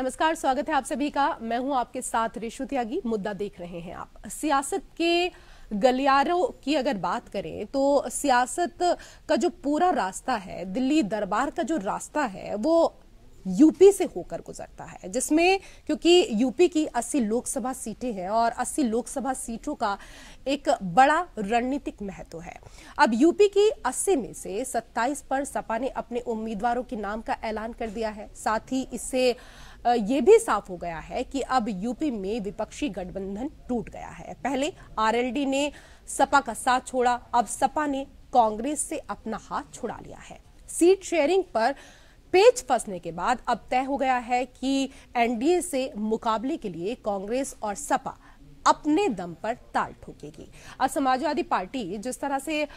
नमस्कार, स्वागत है आप सभी का। मैं हूं आपके साथ रेशु त्यागी। मुद्दा देख रहे हैं आप। सियासत के गलियारों की अगर बात करें तो सियासत का जो पूरा रास्ता है, दिल्ली दरबार का जो रास्ता है, वो यूपी से होकर गुजरता है, जिसमें क्योंकि यूपी की 80 लोकसभा सीटें हैं और 80 लोकसभा सीटों का एक बड़ा रणनीतिक महत्व है। अब यूपी की 80 में से 27 पर सपा ने अपने उम्मीदवारों के नाम का ऐलान कर दिया है। साथ ही इससे ये भी साफ हो गया है कि अब यूपी में विपक्षी गठबंधन टूट गया है। पहले आरएलडी ने सपा का साथ छोड़ा, अब सपा ने कांग्रेस से अपना हाथ छुड़ा लिया है। सीट शेयरिंग पर पेच फंसने के बाद अब तय हो गया है कि एनडीए से मुकाबले के लिए कांग्रेस और सपा अपने दम पर ताल ठोकेगी। अब समाजवादी पार्टी जिस तरह से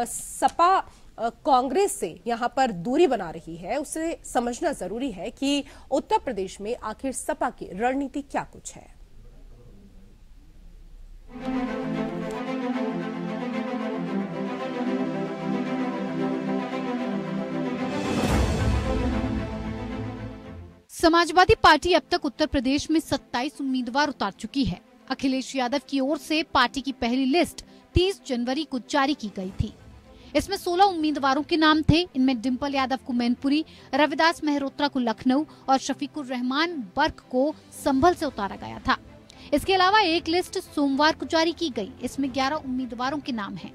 सपा कांग्रेस से यहां पर दूरी बना रही है, उसे समझना जरूरी है कि उत्तर प्रदेश में आखिर सपा की रणनीति क्या कुछ है। समाजवादी पार्टी अब तक उत्तर प्रदेश में 27 उम्मीदवार उतार चुकी है। अखिलेश यादव की ओर से पार्टी की पहली लिस्ट 30 जनवरी को जारी की गई थी। इसमें 16 उम्मीदवारों के नाम थे। इनमें डिंपल यादव को मैनपुरी, रविदास मेहरोत्रा को लखनऊ और शफीकुर रहमान बर्क को संभल से उतारा गया था। इसके अलावा एक लिस्ट सोमवार को जारी की गई। इसमें 11 उम्मीदवारों के नाम हैं।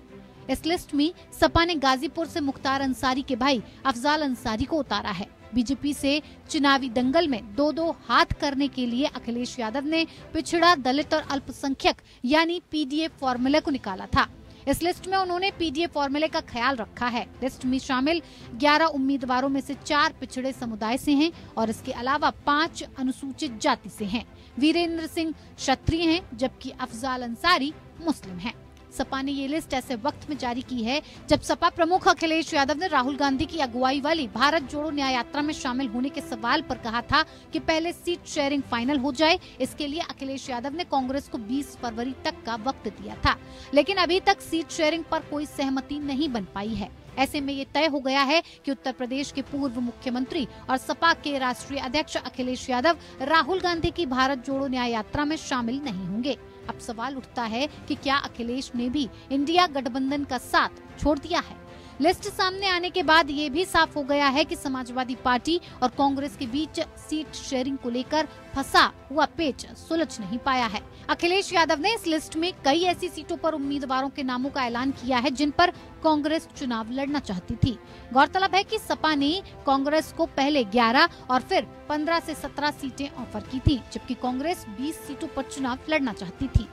इस लिस्ट में सपा ने गाजीपुर से मुख्तार अंसारी के भाई अफजाल अंसारी को उतारा है। बीजेपी से चुनावी दंगल में दो हाथ करने के लिए अखिलेश यादव ने पिछड़ा, दलित और अल्पसंख्यक यानी पीडीए फॉर्मूले को निकाला था। इस लिस्ट में उन्होंने पीडीए फॉर्मूले का ख्याल रखा है। लिस्ट में शामिल 11 उम्मीदवारों में से 4 पिछड़े समुदाय से हैं और इसके अलावा 5 अनुसूचित जाति से हैं। वीरेंद्र सिंह क्षत्रिय हैं, जबकि अफजाल अंसारी मुस्लिम हैं। सपा ने ये लिस्ट ऐसे वक्त में जारी की है जब सपा प्रमुख अखिलेश यादव ने राहुल गांधी की अगुवाई वाली भारत जोड़ो न्याय यात्रा में शामिल होने के सवाल पर कहा था कि पहले सीट शेयरिंग फाइनल हो जाए। इसके लिए अखिलेश यादव ने कांग्रेस को 20 फरवरी तक का वक्त दिया था, लेकिन अभी तक सीट शेयरिंग पर कोई सहमति नहीं बन पाई है। ऐसे में ये तय हो गया है कि उत्तर प्रदेश के पूर्व मुख्यमंत्री और सपा के राष्ट्रीय अध्यक्ष अखिलेश यादव राहुल गांधी की भारत जोड़ो न्याय यात्रा में शामिल नहीं होंगे। अब सवाल उठता है कि क्या अखिलेश ने भी इंडिया गठबंधन का साथ छोड़ दिया है। लिस्ट सामने आने के बाद ये भी साफ हो गया है कि समाजवादी पार्टी और कांग्रेस के बीच सीट शेयरिंग को लेकर फंसा हुआ पेच सुलझ नहीं पाया है। अखिलेश यादव ने इस लिस्ट में कई ऐसी सीटों पर उम्मीदवारों के नामों का ऐलान किया है जिन पर कांग्रेस चुनाव लड़ना चाहती थी। गौरतलब है कि सपा ने कांग्रेस को पहले 11 और फिर 15 से 17 सीटें ऑफर की थी, जबकि कांग्रेस 20 सीटों पर चुनाव लड़ना चाहती थी।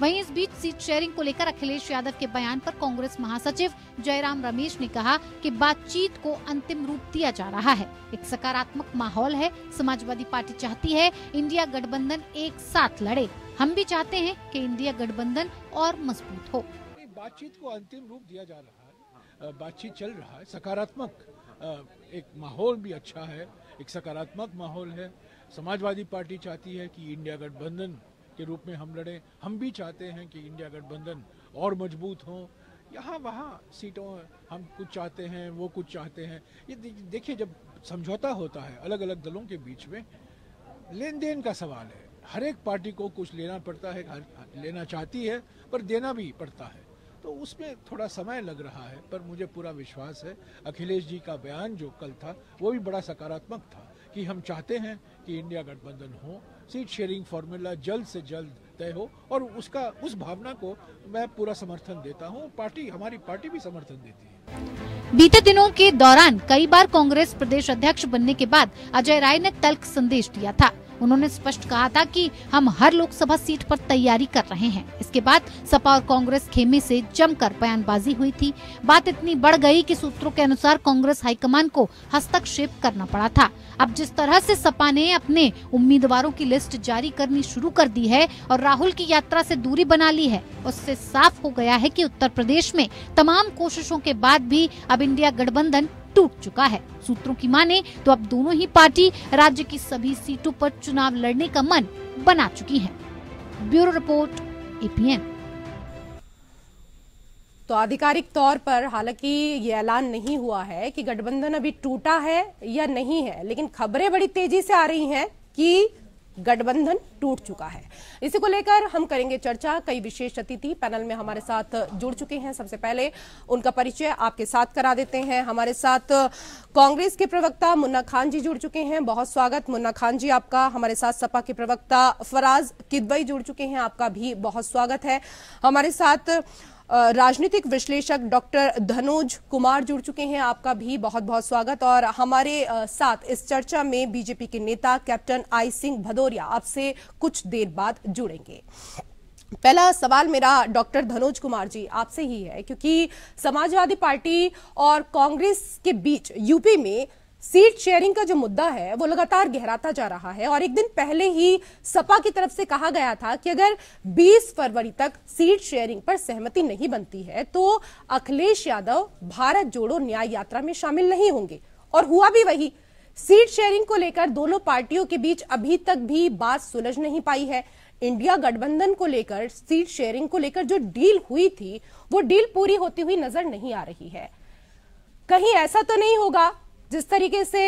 वहीं इस बीच सीट शेयरिंग को लेकर अखिलेश यादव के बयान पर कांग्रेस महासचिव जयराम रमेश ने कहा कि बातचीत को अंतिम रूप दिया जा रहा है। एक सकारात्मक माहौल है। समाजवादी पार्टी चाहती है इंडिया गठबंधन एक साथ लड़े। हम भी चाहते हैं कि इंडिया गठबंधन और मजबूत हो। बातचीत को अंतिम रूप दिया जा रहा है। बातचीत चल रहा है। सकारात्मक एक माहौल भी अच्छा है। एक सकारात्मक माहौल है। समाजवादी पार्टी चाहती है कि इंडिया गठबंधन के रूप में हम लड़ें। हम भी चाहते हैं कि इंडिया गठबंधन और मजबूत हो। यहाँ वहाँ सीटों हम कुछ चाहते हैं, वो कुछ चाहते हैं। ये देखिए, जब समझौता होता है अलग अलग दलों के बीच में, लेन देन का सवाल है। हर एक पार्टी को कुछ लेना पड़ता है, लेना चाहती है पर देना भी पड़ता है, तो उसमें थोड़ा समय लग रहा है। पर मुझे पूरा विश्वास है अखिलेश जी का बयान जो कल था वो भी बड़ा सकारात्मक था कि हम चाहते हैं कि इंडिया गठबंधन हो, सीट शेयरिंग फॉर्मूला जल्द से जल्द तय हो, और उस भावना को मैं पूरा समर्थन देता हूं। हमारी पार्टी भी समर्थन देती है। बीते दिनों के दौरान कई बार कांग्रेस प्रदेश अध्यक्ष बनने के बाद अजय राय ने तल्ख संदेश दिया था। उन्होंने स्पष्ट कहा था कि हम हर लोकसभा सीट पर तैयारी कर रहे हैं। इसके बाद सपा और कांग्रेस खेमे से जमकर बयानबाजी हुई थी। बात इतनी बढ़ गई कि सूत्रों के अनुसार कांग्रेस हाईकमान को हस्तक्षेप करना पड़ा था। अब जिस तरह से सपा ने अपने उम्मीदवारों की लिस्ट जारी करनी शुरू कर दी है और राहुल की यात्रा से दूरी बना ली है, उससे साफ हो गया है कि उत्तर प्रदेश में तमाम कोशिशों के बाद भी अब इंडिया गठबंधन टूट चुका है। सूत्रों की माने तो अब दोनों ही पार्टी राज्य की सभी सीटों पर चुनाव लड़ने का मन बना चुकी हैं। Bureau report, APN. तो आधिकारिक तौर पर हालांकि ये ऐलान नहीं हुआ है कि गठबंधन अभी टूटा है या नहीं है, लेकिन खबरें बड़ी तेजी से आ रही हैं कि गठबंधन टूट चुका है। इसी को लेकर हम करेंगे चर्चा। कई विशेष अतिथि पैनल में हमारे साथ जुड़ चुके हैं। सबसे पहले उनका परिचय आपके साथ करा देते हैं। हमारे साथ कांग्रेस के प्रवक्ता मुन्ना खान जी जुड़ चुके हैं। बहुत स्वागत मुन्ना खान जी आपका। हमारे साथ सपा के प्रवक्ता फराज किदवई जुड़ चुके हैं, आपका भी बहुत स्वागत है। हमारे साथ राजनीतिक विश्लेषक डॉक्टर धनोज कुमार जुड़ चुके हैं, आपका भी बहुत बहुत स्वागत। और हमारे साथ इस चर्चा में बीजेपी के नेता कैप्टन आई सिंह भदौरिया आपसे कुछ देर बाद जुड़ेंगे। पहला सवाल मेरा डॉक्टर धनोज कुमार जी आपसे ही है, क्योंकि समाजवादी पार्टी और कांग्रेस के बीच यूपी में सीट शेयरिंग का जो मुद्दा है वो लगातार गहराता जा रहा है। और एक दिन पहले ही सपा की तरफ से कहा गया था कि अगर 20 फरवरी तक सीट शेयरिंग पर सहमति नहीं बनती है तो अखिलेश यादव भारत जोड़ो न्याय यात्रा में शामिल नहीं होंगे। और हुआ भी वही। सीट शेयरिंग को लेकर दोनों पार्टियों के बीच अभी तक भी बात सुलझ नहीं पाई है। इंडिया गठबंधन को लेकर, सीट शेयरिंग को लेकर जो डील हुई थी वो डील पूरी होती हुई नजर नहीं आ रही है। कहीं ऐसा तो नहीं होगा जिस तरीके से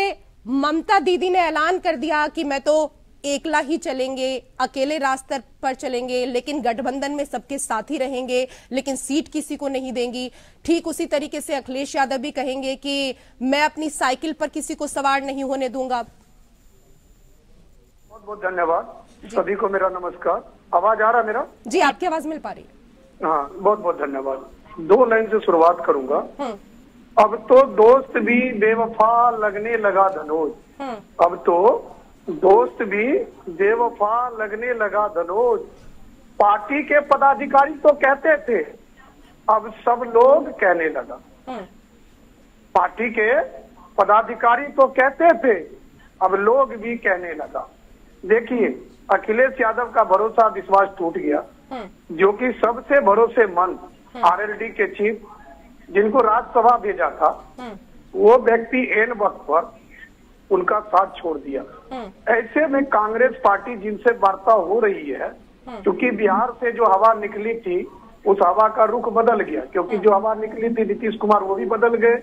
ममता दीदी ने ऐलान कर दिया कि मैं तो एकला ही चलेंगे, अकेले रास्ते पर चलेंगे, लेकिन गठबंधन में सबके साथ ही रहेंगे, लेकिन सीट किसी को नहीं देंगी। ठीक उसी तरीके से अखिलेश यादव भी कहेंगे कि मैं अपनी साइकिल पर किसी को सवार नहीं होने दूंगा। बहुत बहुत धन्यवाद सभी को, मेरा नमस्कार। आवाज आ रहा है मेरा? जी, आपकी आवाज मिल पा रही है। हाँ, बहुत बहुत धन्यवाद। 2 लाइन से शुरुआत करूंगा। अब तो दोस्त भी बेवफा लगने लगा धनोज। अब तो दोस्त भी बेवफा लगने लगा धनोज। पार्टी के पदाधिकारी तो कहते थे, अब सब लोग कहने लगा। पार्टी के पदाधिकारी तो कहते थे, अब लोग भी कहने लगा। देखिए, अखिलेश यादव का भरोसा विश्वास टूट गया, जो कि सबसे भरोसेमंद आरएलडी के चीफ, जिनको राज्यसभा भेजा था, वो व्यक्ति एन वक्त पर उनका साथ छोड़ दिया। ऐसे में कांग्रेस पार्टी जिनसे वार्ता हो रही है, क्योंकि बिहार से जो हवा निकली थी उस हवा का रुख बदल गया, क्योंकि जो हवा निकली थी नीतीश कुमार वो भी बदल गए,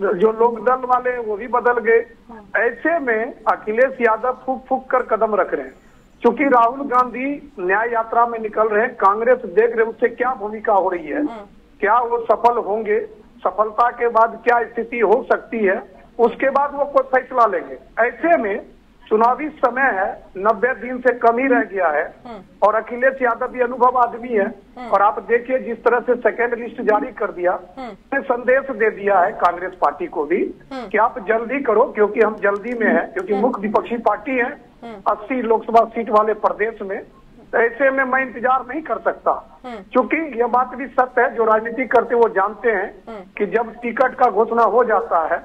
जो लोक दल वाले वो भी बदल गए। ऐसे में अखिलेश यादव फूक फूक कर कदम रख रहे हैं। क्योंकि राहुल गांधी न्याय यात्रा में निकल रहे हैं, कांग्रेस देख रहे उससे क्या भूमिका हो रही है, क्या वो सफल होंगे, सफलता के बाद क्या स्थिति हो सकती है, उसके बाद वो कोई फैसला लेंगे। ऐसे में चुनावी समय है, 90 दिन से कम ही रह गया है, और अखिलेश यादव भी अनुभव आदमी है। और आप देखिए जिस तरह से सेकेंड लिस्ट जारी कर दिया, संदेश दे दिया है कांग्रेस पार्टी को भी कि आप जल्दी करो, क्योंकि हम जल्दी में है, क्योंकि मुख्य विपक्षी पार्टी है 80 लोकसभा सीट वाले प्रदेश में। ऐसे में मैं इंतजार नहीं कर सकता, क्योंकि यह बात भी सत्य है, जो राजनीति करते वो जानते हैं कि जब टिकट का घोषणा हो जाता है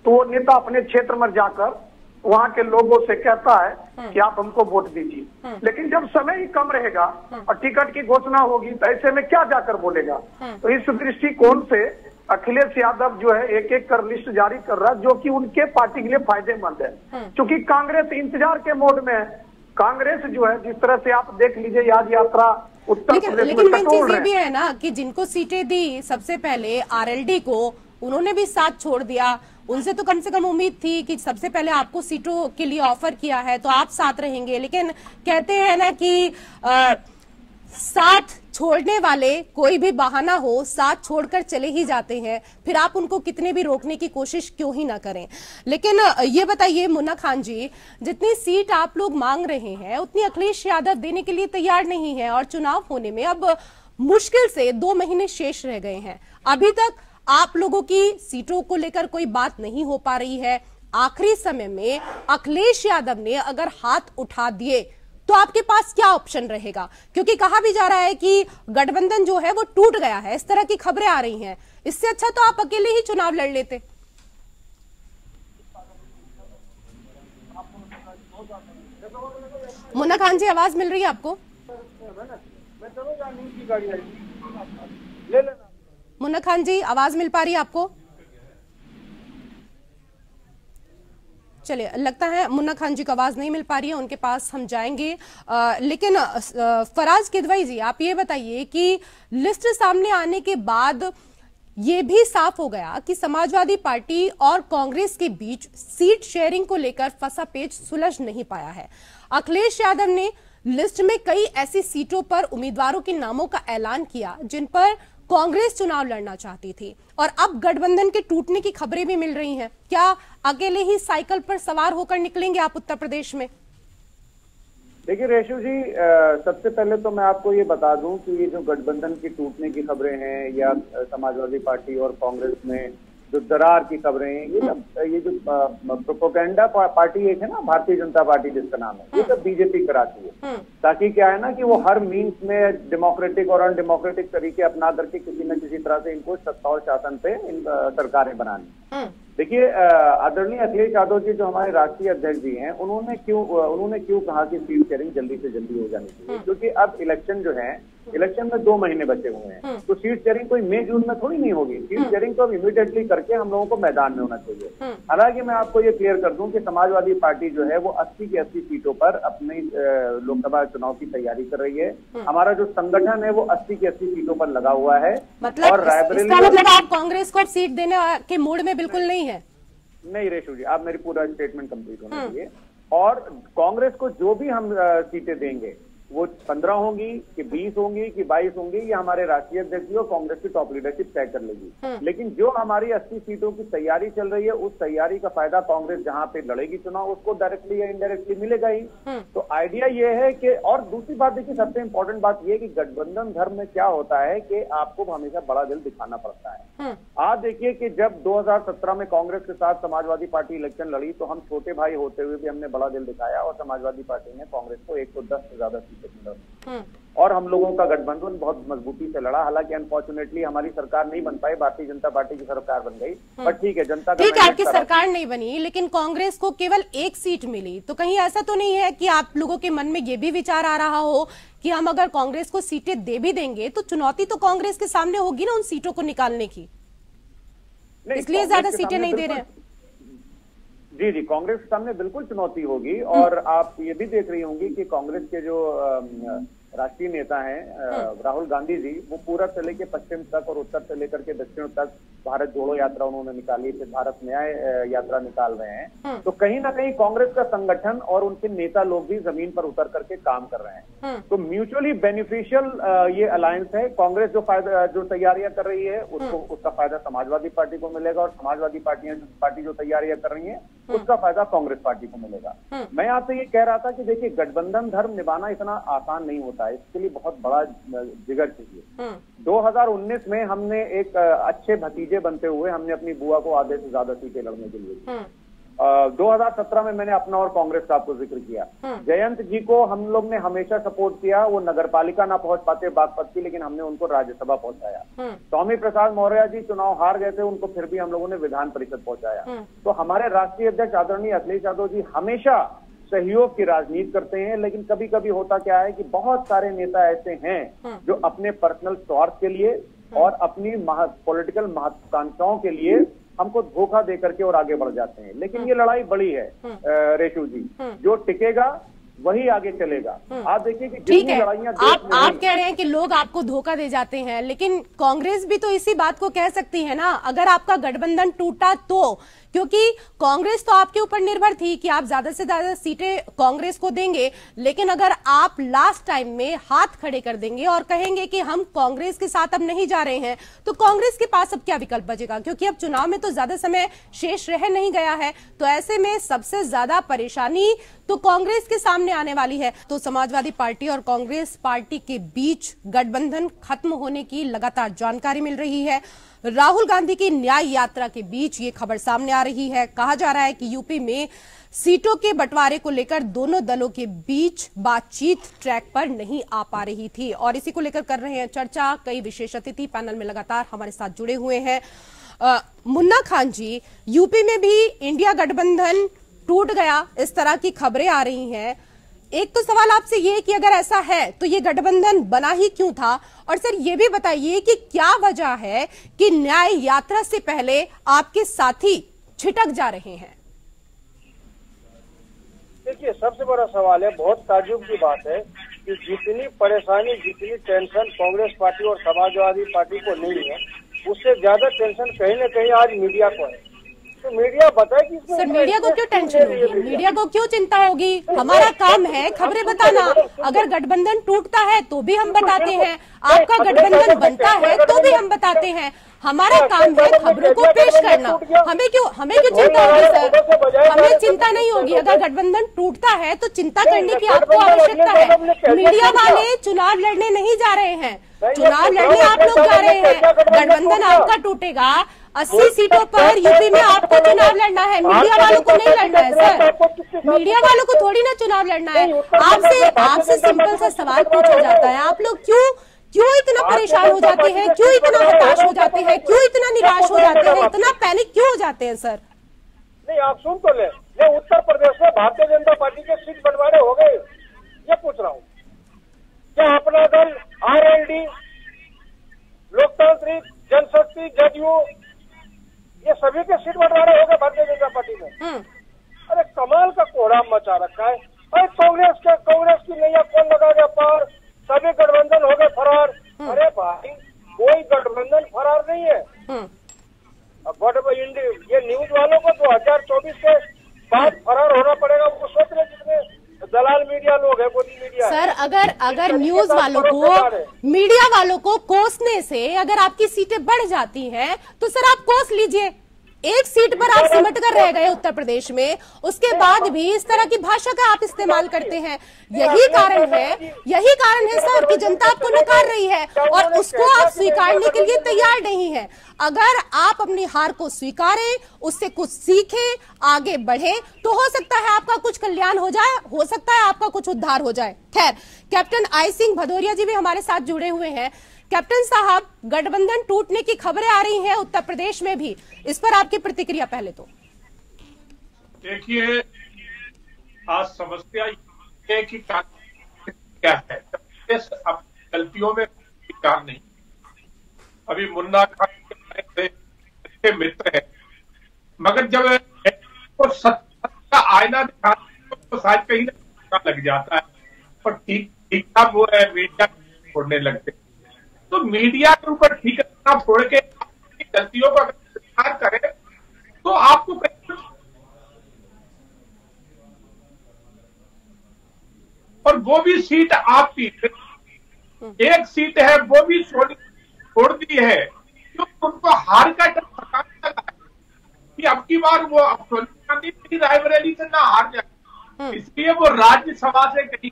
तो वो नेता अपने क्षेत्र में जाकर वहाँ के लोगों से कहता है कि आप हमको वोट दीजिए। लेकिन जब समय ही कम रहेगा और टिकट की घोषणा होगी तो ऐसे में क्या जाकर बोलेगा। तो इस दृष्टिकोण से अखिलेश यादव जो है एक एक कर लिस्ट जारी कर रहा है, जो कि उनके पार्टी के लिए फायदेमंद है, क्योंकि कांग्रेस इंतजार के मोड में है। कांग्रेस जो है जिस तरह से आप देख लीजिए याद यात्रा उत्तर प्रदेश में, लेकिन मेन चीज ये भी है ना कि जिनको सीटें दी सबसे पहले आरएलडी को, उन्होंने भी साथ छोड़ दिया। उनसे तो कम से कम उम्मीद थी कि सबसे पहले आपको सीटों के लिए ऑफर किया है तो आप साथ रहेंगे, लेकिन कहते हैं ना कि साथ छोड़ने वाले कोई भी बहाना हो साथ छोड़कर चले ही जाते हैं, फिर आप उनको कितने भी रोकने की कोशिश क्यों ही ना करें। लेकिन ये बताइए मुन्ना खान जी, जितनी सीट आप लोग मांग रहे हैं उतनी अखिलेश यादव देने के लिए तैयार नहीं है, और चुनाव होने में अब मुश्किल से 2 महीने शेष रह गए हैं। अभी तक आप लोगों की सीटों को लेकर कोई बात नहीं हो पा रही है। आखिरी समय में अखिलेश यादव ने अगर हाथ उठा दिए तो आपके पास क्या ऑप्शन रहेगा, क्योंकि कहा भी जा रहा है कि गठबंधन जो है वो टूट गया है, इस तरह की खबरें आ रही हैं। इससे अच्छा तो आप अकेले ही चुनाव लड़ लेते। मुन्ना खान जी, आवाज मिल रही है आपको? मुन्ना खान जी, आवाज मिल पा रही है आपको? चलिए, लगता है मुन्ना खान जी को आवाज नहीं मिल पा रही है, उनके पास हम जाएंगे। लेकिन फराज किदवई जी, आप ये बताइए कि लिस्ट सामने आने के बाद ये भी साफ हो गया कि समाजवादी पार्टी और कांग्रेस के बीच सीट शेयरिंग को लेकर फंसा पेच सुलझ नहीं पाया है। अखिलेश यादव ने लिस्ट में कई ऐसी सीटों पर उम्मीदवारों के नामों का ऐलान किया जिन पर कांग्रेस चुनाव लड़ना चाहती थी, और अब गठबंधन के टूटने की खबरें भी मिल रही हैं। क्या अकेले ही साइकिल पर सवार होकर निकलेंगे आप उत्तर प्रदेश में? देखिए रेशु जी, सबसे पहले तो मैं आपको ये बता दूं कि ये जो गठबंधन की टूटने की खबरें हैं या समाजवादी पार्टी और कांग्रेस में जो दरार की खबरें हैं, ये जो प्रोपेगेंडा पार्टी एक है ना, भारतीय जनता पार्टी जिसका नाम है, ये सब बीजेपी कराती है, ताकि क्या है ना कि वो हर मीन्स में डेमोक्रेटिक और अनडेमोक्रेटिक तरीके अपना करके किसी न किसी तरह से इनको सत्ता और शासन पे सरकारें बनानी। देखिए, आदरणीय अखिलेश यादव जी जो हमारे राष्ट्रीय अध्यक्ष जी हैं, उन्होंने क्यों कहा कि सीट शेयरिंग जल्दी से जल्दी हो जानी चाहिए, क्योंकि अब इलेक्शन जो है, इलेक्शन में 2 महीने बचे हुए हैं, तो सीट शेयरिंग कोई मई जून में थोड़ी नहीं होगी। सीट शेयरिंग तो अब इमीडिएटली करके हम लोगों को मैदान में होना चाहिए। हालांकि मैं आपको ये क्लियर कर दूं कि समाजवादी पार्टी जो है वो 80 की 80 सीटों पर अपनी लोकसभा चुनाव की तैयारी कर रही है। हमारा जो संगठन है वो 80 की 80 सीटों पर लगा हुआ है। मतलब और रायबरेली आप कांग्रेस को सीट देने के मूड में बिल्कुल नहीं है? नहीं रेशु जी, आप मेरी पूरा स्टेटमेंट कंप्लीट होना चाहिए। और कांग्रेस को जो भी हम सीटें देंगे वो 15 होंगी कि 20 होंगी कि 22 होंगी, ये हमारे राष्ट्रीय अध्यक्ष और कांग्रेस की टॉप लीडरशिप तय कर लेगी। लेकिन जो हमारी 80 सीटों की तैयारी चल रही है, उस तैयारी का फायदा कांग्रेस जहां पे लड़ेगी चुनाव, उसको डायरेक्टली या इनडायरेक्टली मिलेगा ही। तो आइडिया ये है कि, और दूसरी बात देखिए, सबसे इंपॉर्टेंट बात ये है कि गठबंधन धर्म में क्या होता है कि आपको हमेशा बड़ा दिल दिखाना पड़ता है। आप देखिए कि जब 2017 में कांग्रेस के साथ समाजवादी पार्टी इलेक्शन लड़ी, तो हम छोटे भाई होते हुए भी हमने बड़ा दिल दिखाया और समाजवादी पार्टी ने कांग्रेस को 110 से ज्यादा सीटें मिला और हम लोगों का गठबंधन बहुत मजबूती से लड़ा। हालांकि अनफॉर्चुनेटली हमारी सरकार नहीं बन पाई, भारतीय जनता पार्टी की सरकार बन गई, पर ठीक है, जनता का, ठीक है, आपकी सरकार नहीं बनी, लेकिन कांग्रेस को केवल 1 सीट मिली। तो कहीं ऐसा तो नहीं है कि आप लोगों के मन में ये भी विचार आ रहा हो कि हम अगर कांग्रेस को सीटें दे भी देंगे तो चुनौती तो कांग्रेस के सामने होगी ना उन सीटों को निकालने की, इसलिए ज्यादा सीटें नहीं दे रहे हैं? जी, कांग्रेस के सामने बिल्कुल चुनौती होगी। और आप ये भी देख रही होंगी कि कांग्रेस के जो राष्ट्रीय नेता हैं राहुल गांधी जी, वो पूरब से लेकर पश्चिम तक और उत्तर से लेकर के दक्षिण तक भारत जोड़ो यात्रा उन्होंने निकाली, फिर भारत न्याय यात्रा निकाल रहे हैं। तो कहीं ना कहीं कांग्रेस का संगठन और उनके नेता लोग भी जमीन पर उतर करके काम कर रहे हैं। तो म्यूचुअली बेनिफिशियल ये अलायंस है। कांग्रेस जो तैयारियां कर रही है उसका फायदा समाजवादी पार्टी को मिलेगा, और समाजवादी पार्टी जो तैयारियां कर रही है उसका फायदा कांग्रेस पार्टी को मिलेगा। मैं आपसे ये कह रहा था कि देखिए, गठबंधन धर्म निभाना इतना आसान नहीं होता है, इसके लिए बहुत बड़ा जिगर चाहिए। 2019 में हमने एक अच्छे भतीजे बनते हुए हमने अपनी बुआ को आधे से ज्यादा सीटें लड़ने के लिए 2017 में मैंने अपना और कांग्रेस साहब को जिक्र किया। जयंत जी को हम लोग ने हमेशा सपोर्ट किया, वो नगरपालिका ना पहुंच पाते बागपत की, लेकिन हमने उनको राज्यसभा पहुंचाया। स्वामी प्रसाद मौर्य जी चुनाव हार गए थे, उनको फिर भी हम लोगों ने विधान परिषद पहुंचाया। तो हमारे राष्ट्रीय अध्यक्ष आदरणीय अखिलेश यादव जी हमेशा सहयोग की राजनीति करते हैं, लेकिन कभी कभी होता क्या है कि बहुत सारे नेता ऐसे हैं जो अपने पर्सनल स्वार्थ के लिए और अपनी पॉलिटिकल महत्वाकांक्षाओं के लिए हमको धोखा दे करके और आगे बढ़ जाते हैं। लेकिन ये लड़ाई बड़ी है रेशु जी, जो टिकेगा वही आगे चलेगा। आप देखिए कि ठीक है, आप कह रहे हैं कि लोग आपको धोखा दे जाते हैं, लेकिन कांग्रेस भी तो इसी बात को कह सकती है ना, अगर आपका गठबंधन टूटा तो, क्योंकि कांग्रेस तो आपके ऊपर निर्भर थी कि आप ज्यादा से ज्यादा सीटें कांग्रेस को देंगे, लेकिन अगर आप लास्ट टाइम में हाथ खड़े कर देंगे और कहेंगे कि हम कांग्रेस के साथ अब नहीं जा रहे हैं, तो कांग्रेस के पास अब क्या विकल्प बचेगा? क्योंकि अब चुनाव में तो ज्यादा समय शेष रह नहीं गया है, तो ऐसे में सबसे ज्यादा परेशानी तो कांग्रेस के सामने आने वाली है। तो समाजवादी पार्टी और कांग्रेस पार्टी के बीच गठबंधन खत्म होने की लगातार जानकारी मिल रही है। राहुल गांधी की न्याय यात्रा के बीच ये खबर सामने आ रही है। कहा जा रहा है कि यूपी में सीटों के बंटवारे को लेकर दोनों दलों के बीच बातचीत ट्रैक पर नहीं आ पा रही थी, और इसी को लेकर कर रहे हैं चर्चा कई विशेष अतिथि पैनल में लगातार हमारे साथ जुड़े हुए हैं। मुन्ना खान जी, यूपी में भी इंडिया गठबंधन टूट गया, इस तरह की खबरें आ रही हैं। एक तो सवाल आपसे ये कि अगर ऐसा है तो ये गठबंधन बना ही क्यों था, और सर ये भी बताइए कि क्या वजह है कि न्याय यात्रा से पहले आपके साथी छिटक जा रहे हैं? देखिए, सबसे बड़ा सवाल है, बहुत ताज्जुब की बात है कि जितनी परेशानी, जितनी टेंशन कांग्रेस पार्टी और समाजवादी पार्टी को नहीं है, उससे ज्यादा टेंशन कहीं न कहीं आज मीडिया को है। तो मीडिया बताए कि सर मीडिया को क्यों टेंशन होगी, मीडिया को क्यों चिंता होगी? हमारा काम है खबरें बताना। अगर गठबंधन टूटता है तो भी हम बताते हैं, आपका गठबंधन बनता है तो भी हम बताते हैं। हमारा काम है खबरों को पेश करना। हमें क्यों चिंता होगी सर? हमें चिंता नहीं होगी। अगर गठबंधन टूटता है तो चिंता करने की आपको आवश्यकता है। मीडिया वाले चुनाव लड़ने नहीं जा रहे हैं, चुनाव लड़ने आप लोग जा रहे हैं। गठबंधन आपका टूटेगा, 80 सीटों पर यूपी में आपको चुनाव लड़ना है, मीडिया वालों को नहीं लड़ना है सर। मीडिया वालों को थोड़ी ना चुनाव लड़ना है। आपसे सिंपल सा सवाल पूछा जाता है, आप लोग क्यों इतना परेशान हो जाते हैं, क्यों इतना हताश हो जाते हैं, क्यों इतना निराश हो जाते हैं, इतना पैनिक क्यों हो जाते हैं सर? नहीं, आप सुन तो ले, मैं उत्तर प्रदेश में भारतीय जनता पार्टी के सीट बंटवारे हो गए, ये पूछ रहा हूँ। क्या अपना दल, आरएलडी, लोकतांत्रिक जनशक्ति, जदयू, ये सभी के सीट बंटवारे हो गए भारतीय जनता पार्टी में? अरे कमाल का कोहराम मचा रखा है। अरे कांग्रेस की नैया कौन लगा गया पार, सभी गठबंधन हो गए फरार। अरे भाई, कोई गठबंधन फरार नहीं है। ये न्यूज वालों को 2024 के बाद फरार होना पड़ेगा। वो सोच रहे जितने दलाल मीडिया लोग है, मोदी मीडिया सर, अगर न्यूज वालों को, मीडिया वालों को कोसने से अगर आपकी सीटें बढ़ जाती हैं तो सर आप कोस लीजिए। एक सीट पर आप सिमट कर रह गए उत्तर प्रदेश में, उसके बाद भी इस तरह की भाषा का आप इस्तेमाल करते हैं। यही कारण है सर कि जनता आपको नकार रही है और उसको आप स्वीकारने के लिए तैयार नहीं है। अगर आप अपनी हार को स्वीकारें, उससे कुछ सीखें, आगे बढ़े, तो हो सकता है आपका कुछ कल्याण हो जाए, हो सकता है आपका कुछ उद्धार हो जाए। खैर, कैप्टन आई सिंह भदौरिया जी भी हमारे साथ जुड़े हुए हैं। कैप्टन साहब, गठबंधन टूटने की खबरें आ रही हैं उत्तर प्रदेश में भी, इस पर आपकी प्रतिक्रिया पहले तो। देखिए, आज समस्या ये है कि क्या है, अब गलतियों में काम नहीं। अभी मुन्ना खान अच्छे मित्र है, मगर जब वो सत्ता का आईना दिखाते तो शायद कहीं ना लग जाता है और ठीक ठाक वो है मीडिया छोड़ने लगते। तो मीडिया के ऊपर ठिकाना छोड़ के गलतियों का स्वीकार करें तो आपको और वो भी सीट आपकी एक सीट है, वो भी छोड़ दी है क्योंकि उनको हार का डर सताने लगा कि अब की बार वो सोनिया गांधी की रायबरेली से ना हार जाए, इसलिए वो राज्यसभा से कहीं।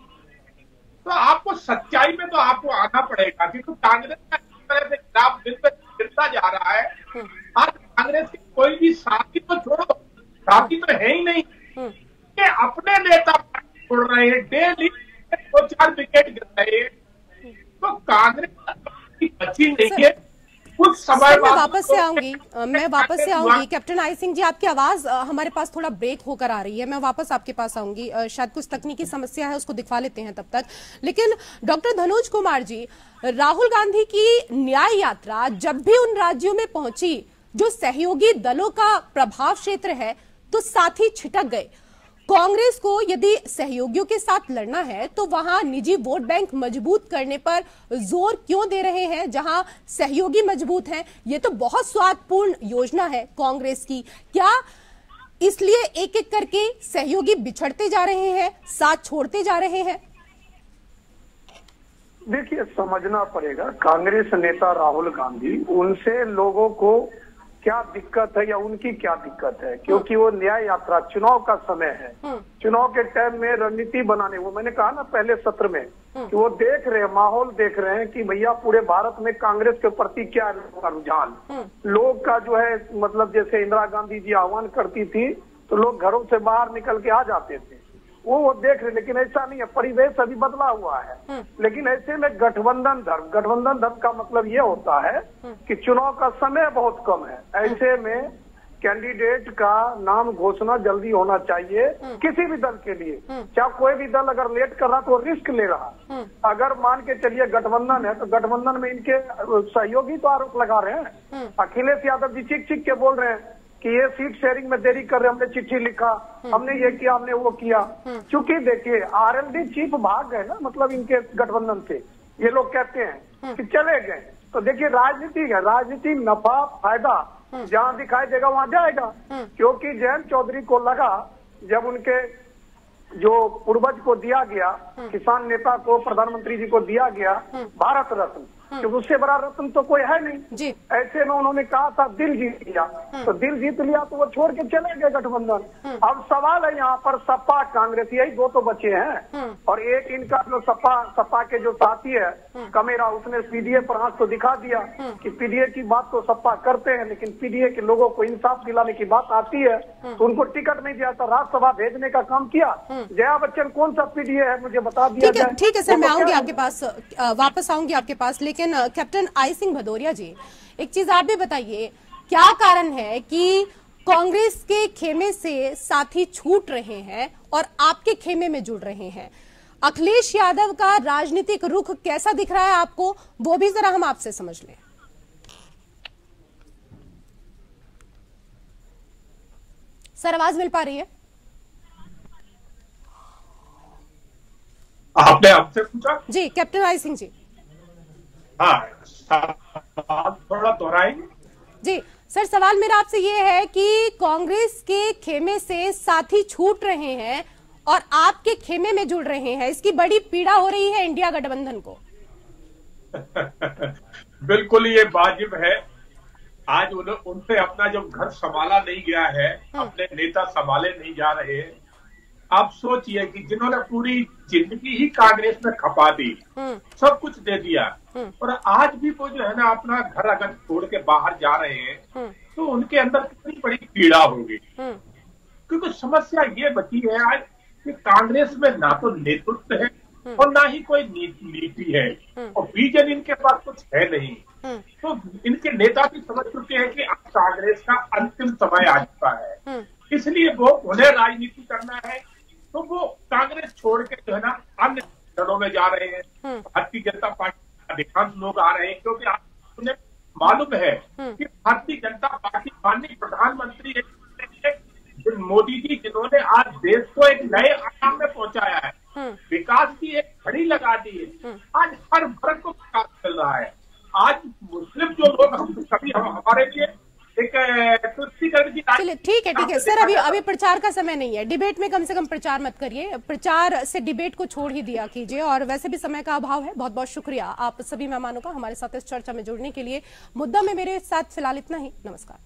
तो आपको सच्चाई में तो आपको आना पड़ेगा क्योंकि कांग्रेस का इस तरह से खिलाफ दिन पर गिरता जा रहा है। आज कांग्रेस की कोई भी साथी तो छोड़ो, साथी तो है ही नहीं, ये अपने नेता छोड़ रहे हैं, डेली 2-4 विकेट गिर रहे हैं। तो कांग्रेस बची नहीं है। कुछ समय मैं वापस से आऊंगी कैप्टन आई सिंह जी, आपकी आवाज हमारे पास थोड़ा ब्रेक होकर आ रही है, मैं वापस आपके पास आऊंगी। शायद कुछ तकनीकी समस्या है, उसको दिखवा लेते हैं तब तक। लेकिन डॉक्टर धनोज कुमार जी, राहुल गांधी की न्याय यात्रा जब भी उन राज्यों में पहुंची जो सहयोगी दलों का प्रभाव क्षेत्र है, तो साथी छिटक गए। कांग्रेस को यदि सहयोगियों के साथ लड़ना है तो वहां निजी वोट बैंक मजबूत करने पर जोर क्यों दे रहे हैं जहां सहयोगी मजबूत हैं? ये तो बहुत स्वार्थपूर्ण योजना है कांग्रेस की। क्या इसलिए एक एक करके सहयोगी बिछड़ते जा रहे हैं, साथ छोड़ते जा रहे हैं? देखिए, समझना पड़ेगा कांग्रेस नेता राहुल गांधी, उनसे लोगों को क्या दिक्कत है या उनकी क्या दिक्कत है, क्योंकि वो न्याय यात्रा, चुनाव का समय है, चुनाव के टाइम में रणनीति बनाने, वो मैंने कहा ना पहले सत्र में कि वो देख रहे हैं, माहौल देख रहे हैं कि भैया पूरे भारत में कांग्रेस के प्रति क्या रुझान, लोग का जो है, मतलब जैसे इंदिरा गांधी जी आह्वान करती थी तो लोग घरों से बाहर निकल के आ जाते थे, वो देख रहे। लेकिन ऐसा नहीं है, परिवेश अभी बदला हुआ है। लेकिन ऐसे में गठबंधन धर्म का मतलब ये होता है कि चुनाव का समय बहुत कम है, ऐसे में कैंडिडेट का नाम घोषणा जल्दी होना चाहिए किसी भी दल के लिए। चाहे कोई भी दल अगर लेट कर रहा तो रिस्क ले रहा। अगर मान के चलिए गठबंधन है तो गठबंधन में इनके सहयोगी तो आरोप लगा रहे हैं। अखिलेश यादव जी चीख के बोल रहे हैं कि ये सीट शेयरिंग में देरी कर रहे, हमने चिट्ठी लिखा, हमने ये किया, हमने वो किया। चूंकि देखिए आरएलडी चीफ भाग गए ना, मतलब इनके गठबंधन से, ये लोग कहते हैं कि चले गए, तो देखिए राजनीति है, राजनीति नफा फायदा जहाँ दिखाई देगा वहाँ जाएगा। क्योंकि जयंत चौधरी को लगा जब उनके जो पूर्वज को दिया गया, किसान नेता को, प्रधानमंत्री जी को दिया गया भारत रत्न, क्योंकि उससे बड़ा रत्न तो कोई है नहीं जी। ऐसे में उन्होंने कहा था दिल जीत लिया, तो दिल जीत लिया तो वो छोड़ के चले गए गठबंधन। अब सवाल है यहाँ पर सपा कांग्रेस, यही दो तो बचे हैं। और एक इनका जो सपा के जो साथी है कमेरा, उसने पीडीए पर हाथ तो दिखा दिया कि पीडीए की बात तो सपा करते हैं, लेकिन पीडीए के लोगों को इंसाफ दिलाने की बात आती है तो उनको टिकट नहीं दिया था, राज्यसभा भेजने का काम किया। जया बच्चन कौन सा पीडीए है मुझे बता दिया जाए। ठीक है सर, मैं आऊंगी आपके पास, वापस आऊंगी आपके पास। लेकिन कैप्टन आई सिंह भदौरिया जी, एक चीज आप भी बताइए, क्या कारण है कि कांग्रेस के खेमे से साथी छूट रहे हैं और आपके खेमे में जुड़ रहे हैं? अखिलेश यादव का राजनीतिक रुख कैसा दिख रहा है आपको, वो भी जरा हम आपसे समझ लें। सर आवाज मिल पा रही है? आपने हमसे पूछा जी कैप्टन आई सिंह जी। हाँ, थोड़ा दोहराएंगे जी। सर सवाल मेरा आपसे ये है कि कांग्रेस के खेमे से साथी छूट रहे हैं और आपके खेमे में जुड़ रहे हैं, इसकी बड़ी पीड़ा हो रही है इंडिया गठबंधन को। बिल्कुल ये वाजिब है। आज उनसे अपना जो घर संभाला नहीं गया है, अपने नेता संभाले नहीं जा रहे हैं। आप सोचिए कि जिन्होंने पूरी जिंदगी ही कांग्रेस में खपा दी, सब कुछ दे दिया, और आज भी वो जो है ना अपना घर अगर छोड़ के बाहर जा रहे हैं तो उनके अंदर कितनी बड़ी पीड़ा होगी। क्योंकि समस्या ये बची है आज कि कांग्रेस में ना तो नेतृत्व है और ना ही कोई नीति है, और विजन इनके पास कुछ है नहीं। तो इनके नेता भी समझ चुके हैं कि अब कांग्रेस का अंतिम समय आ चुका है, इसलिए वो उन्हें राजनीति करना है तो वो कांग्रेस छोड़ के जो है ना अन्य दलों में जा रहे हैं। भारतीय जनता पार्टी अधिकांश लोग आ रहे हैं क्योंकि उन्हें मालूम है कि भारतीय जनता पार्टी माननीय प्रधानमंत्री मोदी जी, जिन्होंने आज देश को एक नए आयाम में पहुंचाया है, विकास की एक घड़ी लगा दी है, आज हर वर्ग को विकास मिल रहा है। आज मुस्लिम जो लोग कभी हमारे लिए एक तुष्टिकरण की, चलिए ठीक है सर, अभी प्रचार का समय नहीं है, डिबेट में कम से कम प्रचार मत करिए, प्रचार से डिबेट को छोड़ ही दिया कीजिए, और वैसे भी समय का अभाव है। बहुत बहुत शुक्रिया आप सभी मेहमानों का हमारे साथ इस चर्चा में जुड़ने के लिए। मुद्दा में मेरे साथ फिलहाल इतना ही। नमस्कार।